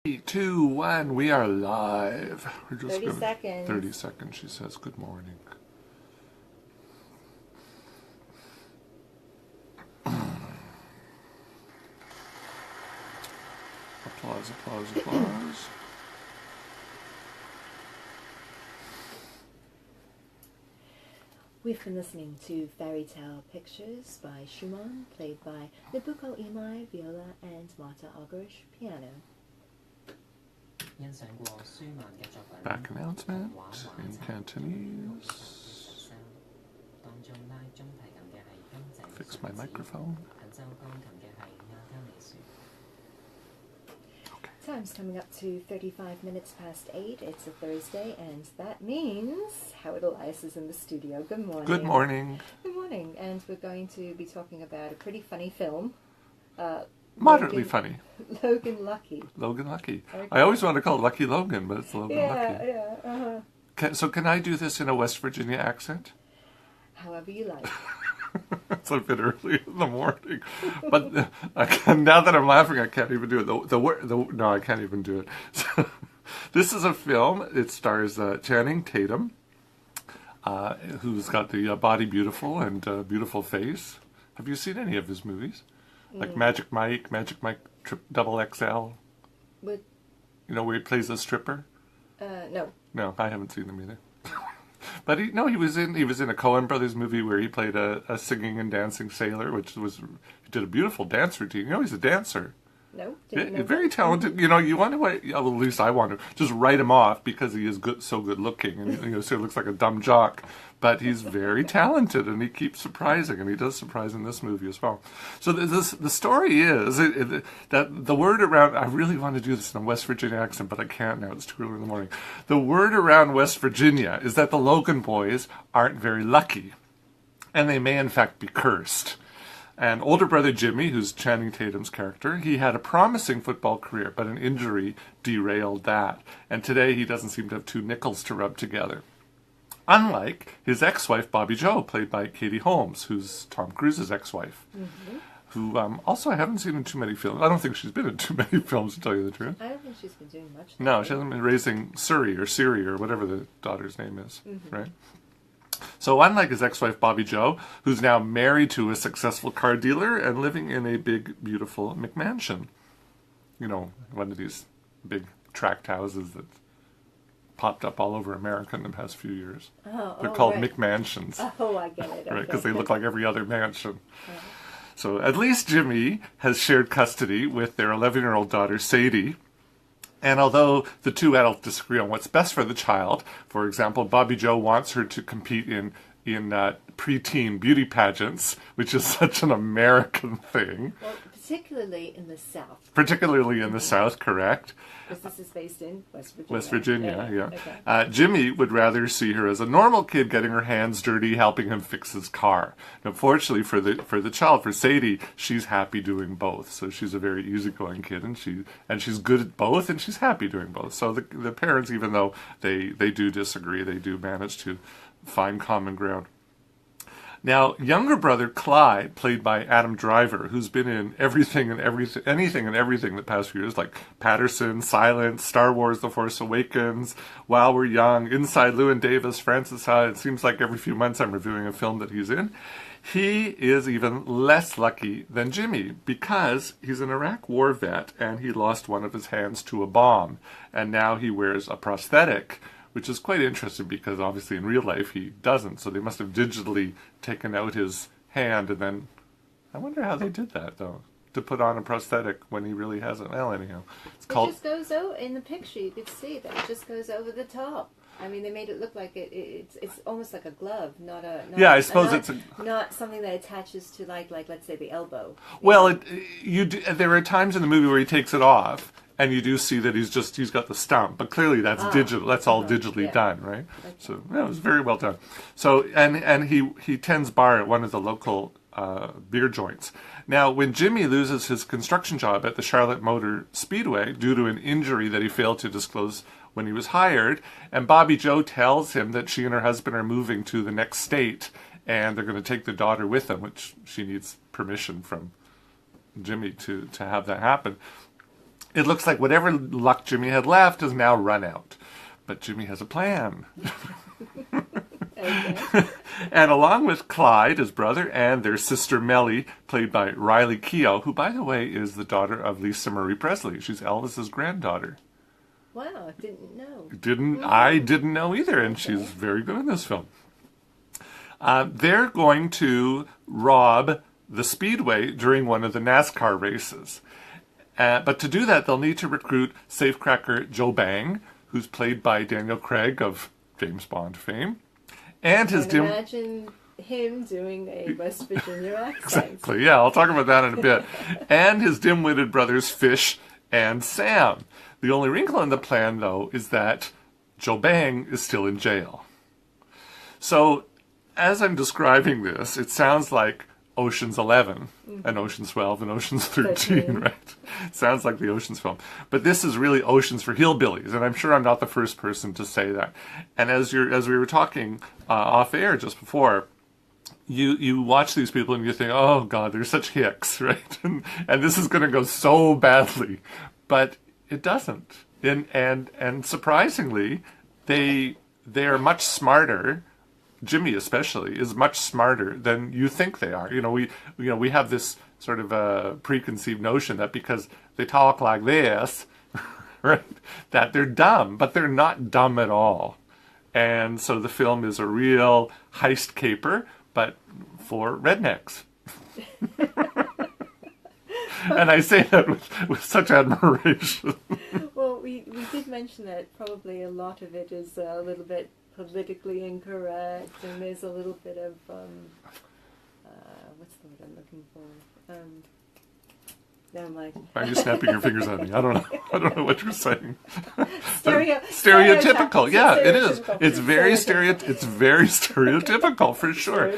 3, 2, 1, we are live. We're just 30 seconds. 30 seconds, she says. Good morning. Applause, applause, applause. We've been listening to Fairy Tale Pictures by Schumann, played by Nabucco Imai, viola, and Marta Argerich, piano. Back announcement in Cantonese. Fix my microphone. Time's coming up to 35 minutes past 8. It's a Thursday, and that means Howard Elias is in the studio. Good morning. Good morning. Good morning. And we're going to be talking about a pretty funny film. Moderately funny. Logan Lucky. Logan Lucky. Okay. I always want to call it Lucky Logan, but it's Logan Lucky. Yeah, uh-huh. So can I do this in a West Virginia accent? However you like. It's a bit early in the morning, but now that I'm laughing, I can't even do it. No, I can't even do it. So, this is a film. It stars Channing Tatum, who's got the body beautiful and beautiful face. Have you seen any of his movies? Like Magic Mike Double XL? With, where he plays a stripper? no. No, I haven't seen them either. But he was in a Coen Brothers movie where he played a singing and dancing sailor, he did a beautiful dance routine. He's a dancer. No, very talented. You wonder what? Well, at least I want to just write him off because he is so good looking, and so he looks like a dumb jock. But he's very talented, and he keeps surprising, and he does surprise in this movie as well. So the story is that the word around. I really want to do this in a West Virginia accent, but I can't now. It's too early in the morning. The word around West Virginia is that the Logan boys aren't very lucky, and they may in fact be cursed. And older brother Jimmy, who's Channing Tatum's character, he had a promising football career, but an injury derailed that. And today he doesn't seem to have two nickels to rub together. Unlike his ex-wife, Bobby Jo, played by Katie Holmes, who's Tom Cruise's ex-wife, who also I haven't seen in too many films. I don't think she's been in too many films, to tell you the truth. I don't think she's been doing much. No, she hasn't been raising Siri or whatever the daughter's name is, right? So unlike his ex-wife, Bobby Jo, who's now married to a successful car dealer and living in a big, beautiful McMansion. One of these big tract houses that popped up all over America in the past few years. They're called right. McMansions. Oh, I get it. Right, Okay. because they look like every other mansion. So at least Jimmy has shared custody with their 11-year-old daughter, Sadie. And although the two adults disagree on what's best for the child, for example, Bobby Jo wants her to compete in preteen beauty pageants, which is such an American thing. Well, particularly in the South. Particularly in the South, correct. Because this is based in West Virginia. West Virginia, yeah. Okay. Jimmy would rather see her as a normal kid getting her hands dirty, helping him fix his car. And unfortunately for the child, for Sadie, she's happy doing both. So she's a very easygoing kid, and she's good at both, and she's happy doing both. So the parents, even though they do disagree, they do manage to find common ground. Now, younger brother Clyde, played by Adam Driver, who's been in anything and everything the past few years, like Patterson, Silence, Star Wars: The Force Awakens, While We're Young, Inside Llewyn Davis, Francis Ha. It seems like every few months I'm reviewing a film that he's in. He is even less lucky than Jimmy because he's an Iraq war vet and he lost one of his hands to a bomb. And now he wears a prosthetic, which is quite interesting because obviously in real life he doesn't. So they must have digitally taken out his hand, and then I wonder how they did that though, to put on a prosthetic when he really hasn't. Well, anyhow, It just goes over in the picture. You could see that it just goes over the top. I mean, they made it look like it's almost like a glove, not I suppose it's not something that attaches to like let's say the elbow. Well, there are times in the movie where he takes it off. And you do see that he's got the stump, but clearly that's digital. That's all digitally done, right? Okay. So it was very well done. So and he tends bar at one of the local beer joints. Now, when Jimmy loses his construction job at the Charlotte Motor Speedway due to an injury that he failed to disclose when he was hired, and Bobby Jo tells him that she and her husband are moving to the next state, and they're going to take the daughter with them, which she needs permission from Jimmy to have that happen. it looks like whatever luck Jimmy had left has now run out. But Jimmy has a plan. Okay. And along with Clyde, his brother, and their sister Mellie, played by Riley Keough, who, by the way, is the daughter of Lisa Marie Presley. She's Elvis's granddaughter. Wow, didn't know. I didn't know either, and she's very good in this film. They're going to rob the Speedway during one of the NASCAR races. But to do that, they'll need to recruit safecracker Joe Bang, who's played by Daniel Craig of James Bond fame. And his imagine him doing a West Virginia accent. Exactly, yeah, I'll talk about that in a bit. And his dim-witted brothers Fish and Sam. The only wrinkle in the plan, though, is that Joe Bang is still in jail. So, as I'm describing this, it sounds like Ocean's 11 and Ocean's 12 and Ocean's 13, right? It sounds like the Ocean's film. But this is really Ocean's for hillbillies, and I'm sure I'm not the first person to say that. And as we were talking off air just before, you watch these people and you think, oh God, they're such hicks, right? And this is going to go so badly. But it doesn't. And surprisingly, they're much smarter. Jimmy especially is much smarter than you think they are. We have this sort of a preconceived notion that because they talk like this, right, that they're dumb, but they're not dumb at all. And so the film is a real heist caper, but for rednecks. And I say that with such admiration. Well, we did mention that probably a lot of it is a little bit politically incorrect, and there's a little bit of what's the word I'm looking for? Never mind. Why are you snapping your fingers at me? I don't know what you're saying. Stereotypical. Yeah, it is. It's very stereotypical for sure.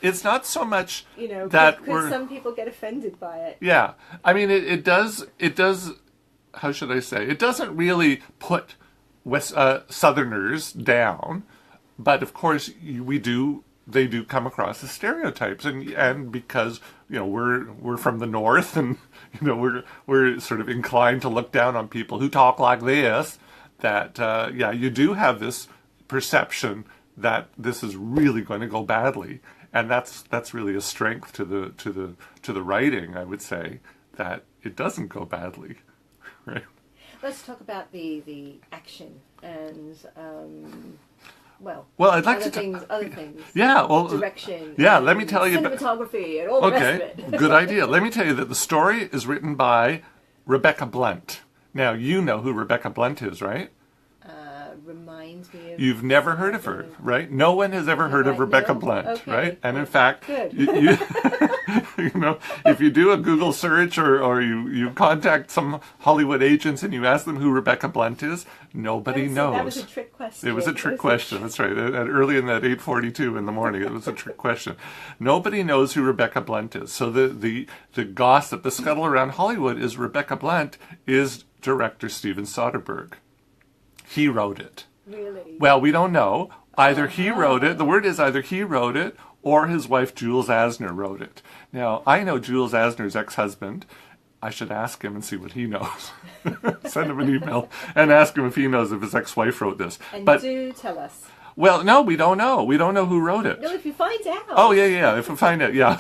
It's not so much that could some people get offended by it? Yeah, I mean it does. How should I say? It doesn't really put Southerners down, but of course they do come across as stereotypes, and because we're from the north, and we're sort of inclined to look down on people who talk like this, that you do have this perception that this is really going to go badly, and that's really a strength to the writing, I would say, that it doesn't go badly, right? Let's talk about the action and I'd like other things. Yeah, well, direction. Yeah, let me tell you cinematography and all the rest of it. Good idea. Let me tell you that the story is written by Rebecca Blunt. Now you know who Rebecca Blunt is, right? Reminds me of. You've never heard of her, right? No one has ever heard of Rebecca Blunt, okay. Right? And in fact, Good. you if you do a Google search or you contact some Hollywood agents and you ask them who Rebecca Blunt is, nobody knows. That was a trick question. It was a trick question. That's right. Early in that 8:42 in the morning, it was a trick question. Nobody knows who Rebecca Blunt is. So the gossip, the scuttle around Hollywood is Rebecca Blunt is director Steven Soderbergh. He wrote it. Really? Well, we don't know. Either he wrote it, the word is either he wrote it, or his wife Jules Asner wrote it. Now, I know Jules Asner's ex-husband. I should ask him and see what he knows. Send him an email and ask him if he knows if his ex-wife wrote this. But do tell us. Well, no, we don't know. We don't know who wrote it. No, if you find out. Oh, yeah. If we find out, yeah.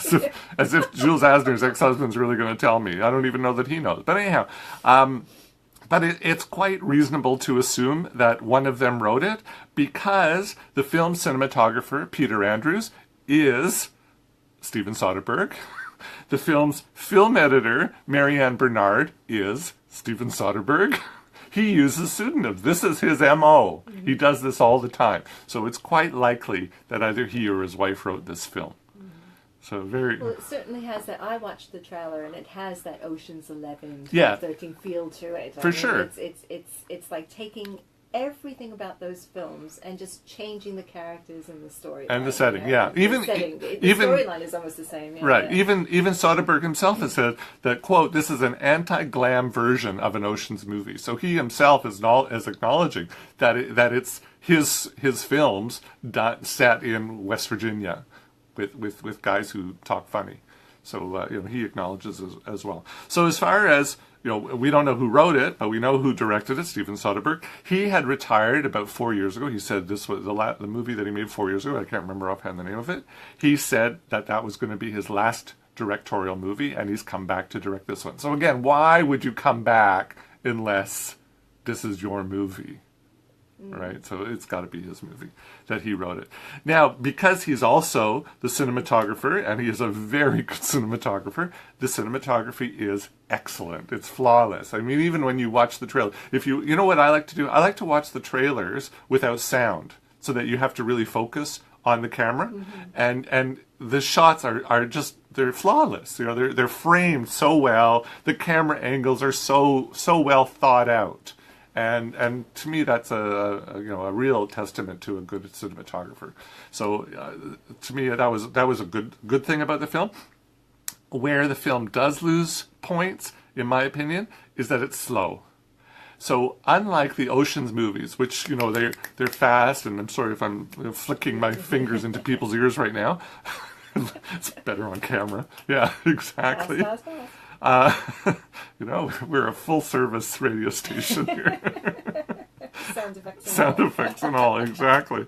As if Jules Asner's ex-husband's really going to tell me. I don't even know that he knows. But anyhow, but it's quite reasonable to assume that one of them wrote it because the film cinematographer, Peter Andrews, is Steven Soderbergh. The film's film editor, Marianne Bernard, is Steven Soderbergh. He uses pseudonyms. This is his M.O. Mm-hmm. He does this all the time. So it's quite likely that either he or his wife wrote this film. Mm-hmm. So very... Well, it certainly has that. I watched the trailer, and it has that Ocean's 11, 13 feel to it. For sure. It's like taking everything about those films and just changing the characters and the story and the setting. Yeah, the storyline is almost the same. Yeah, right. Yeah. Even Soderbergh himself has said that, quote, this is an anti-glam version of an Ocean's movie. So he himself is acknowledging that it's his films set in West Virginia with guys who talk funny. So he acknowledges as well. So as far as we don't know who wrote it, but we know who directed it, Steven Soderbergh. He had retired about 4 years ago. He said this was the movie that he made 4 years ago. I can't remember offhand the name of it. He said that was going to be his last directorial movie, and he's come back to direct this one. So again, why would you come back unless this is your movie? Right? So it's got to be his movie that he wrote it. Now, because he's also the cinematographer, and he is a very good cinematographer, the cinematography is excellent. It's flawless. I mean, even when you watch the trailer, you know what I like to do? I like to watch the trailers without sound so that you have to really focus on the camera. And the shots are just, they're flawless. They're framed so well. The camera angles are so well thought out. And to me, that's a real testament to a good cinematographer. So to me, that was a good thing about the film. Where the film does lose points, in my opinion, is that it's slow. So unlike the Ocean's movies, which they're fast, and I'm sorry if I'm flicking my fingers into people's ears right now. It's better on camera. Yeah, exactly. Fast. We're a full-service radio station here. Sound effects and all, exactly.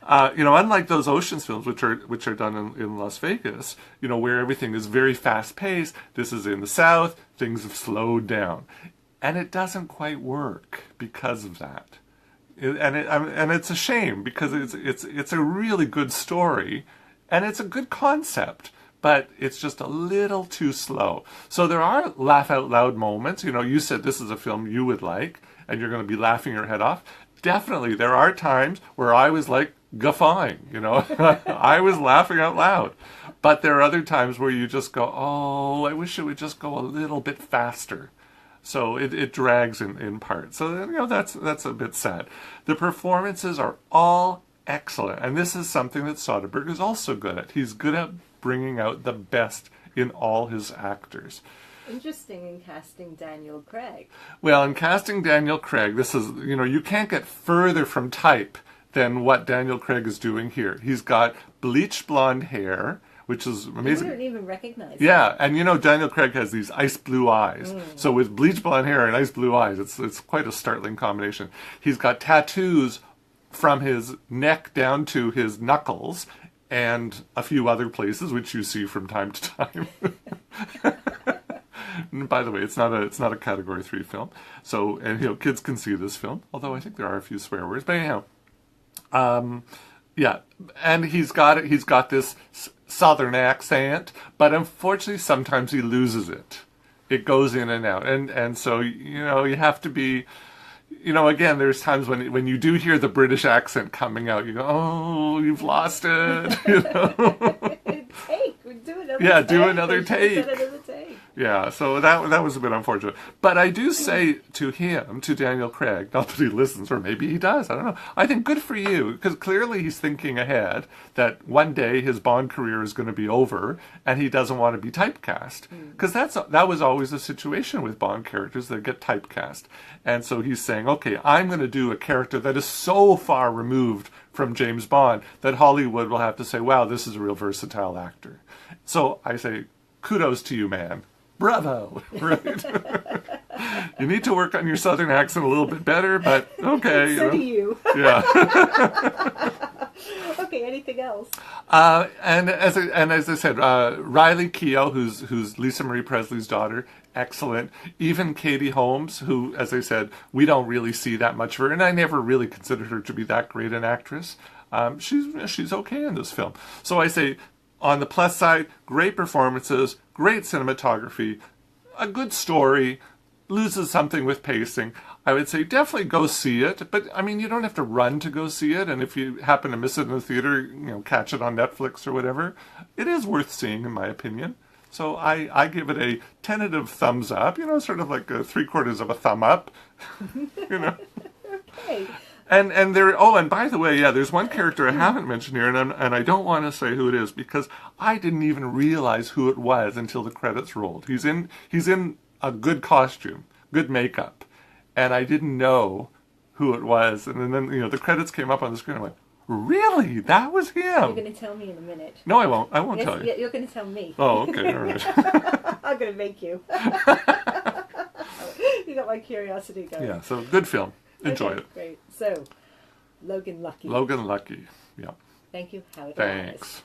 Unlike those Ocean's films, which are done in Las Vegas, where everything is very fast-paced, this is in the South, things have slowed down. And it doesn't quite work because of that. And it's a shame, because it's a really good story, and it's a good concept. But it's just a little too slow. So there are laugh-out-loud moments. You said this is a film you would like, and you're going to be laughing your head off. Definitely, there are times where I was like guffawing, I was laughing out loud. But there are other times where you just go, oh, I wish it would just go a little bit faster. So it drags in parts. So, that's a bit sad. The performances are all excellent. And this is something that Soderbergh is also good at. He's good at bringing out the best in all his actors. Interesting in casting Daniel Craig. Well, in casting Daniel Craig, this is, you can't get further from type than what Daniel Craig is doing here. He's got bleached blonde hair, which is amazing. You wouldn't even recognize Yeah, and Daniel Craig has these ice blue eyes. So with bleached blonde hair and ice blue eyes, it's quite a startling combination. He's got tattoos from his neck down to his knuckles, and a few other places, which you see from time to time. By the way, it's not a Category 3 film, so kids can see this film. Although I think there are a few swear words, but anyhow, yeah, and he's got this Southern accent, but unfortunately, sometimes he loses it. It goes in and out, and so you have to be. Again, there's times when you do hear the British accent coming out, you go, oh, you've lost it. Do another take. Yeah, so that was a bit unfortunate. But I do say to Daniel Craig, not that he listens, or maybe he does, I don't know. I think good for you, because clearly he's thinking ahead that one day his Bond career is going to be over, and he doesn't want to be typecast. Because that was always a situation with Bond characters that get typecast. And so he's saying, okay, I'm going to do a character that is so far removed from James Bond that Hollywood will have to say, wow, this is a real versatile actor. So I say, kudos to you, man. Bravo. Right? You need to work on your Southern accent a little bit better, but okay. So do you. Yeah. Okay, anything else? And as I said, Riley Keough, who's Lisa Marie Presley's daughter, excellent. Even Katie Holmes, who, as I said, we don't really see that much of her, and I never really considered her to be that great an actress. She's okay in this film. So I say, on the plus side, great performances, great cinematography, a good story, loses something with pacing. I would say definitely go see it, but I mean, you don't have to run to go see it, and if you happen to miss it in the theater, catch it on Netflix or whatever. It is worth seeing, in my opinion. So I give it a tentative thumbs up, sort of like 3/4 of a thumb up, Okay. And there. Oh, and by the way, yeah, there's one character I haven't mentioned here, and I don't want to say who it is because I didn't even realize who it was until the credits rolled. He's in a good costume, good makeup, and I didn't know who it was. And then the credits came up on the screen. I went, really? That was him? You're going to tell me in a minute. No, I won't. I won't tell you. You're going to tell me. Oh, okay, all right. I'm going to make you. You got my curiosity going. Yeah, so good film. Enjoy Okay, it. Great. So, Logan Lucky. Logan Lucky. Yeah. Thank you, Howard Elias. Thanks.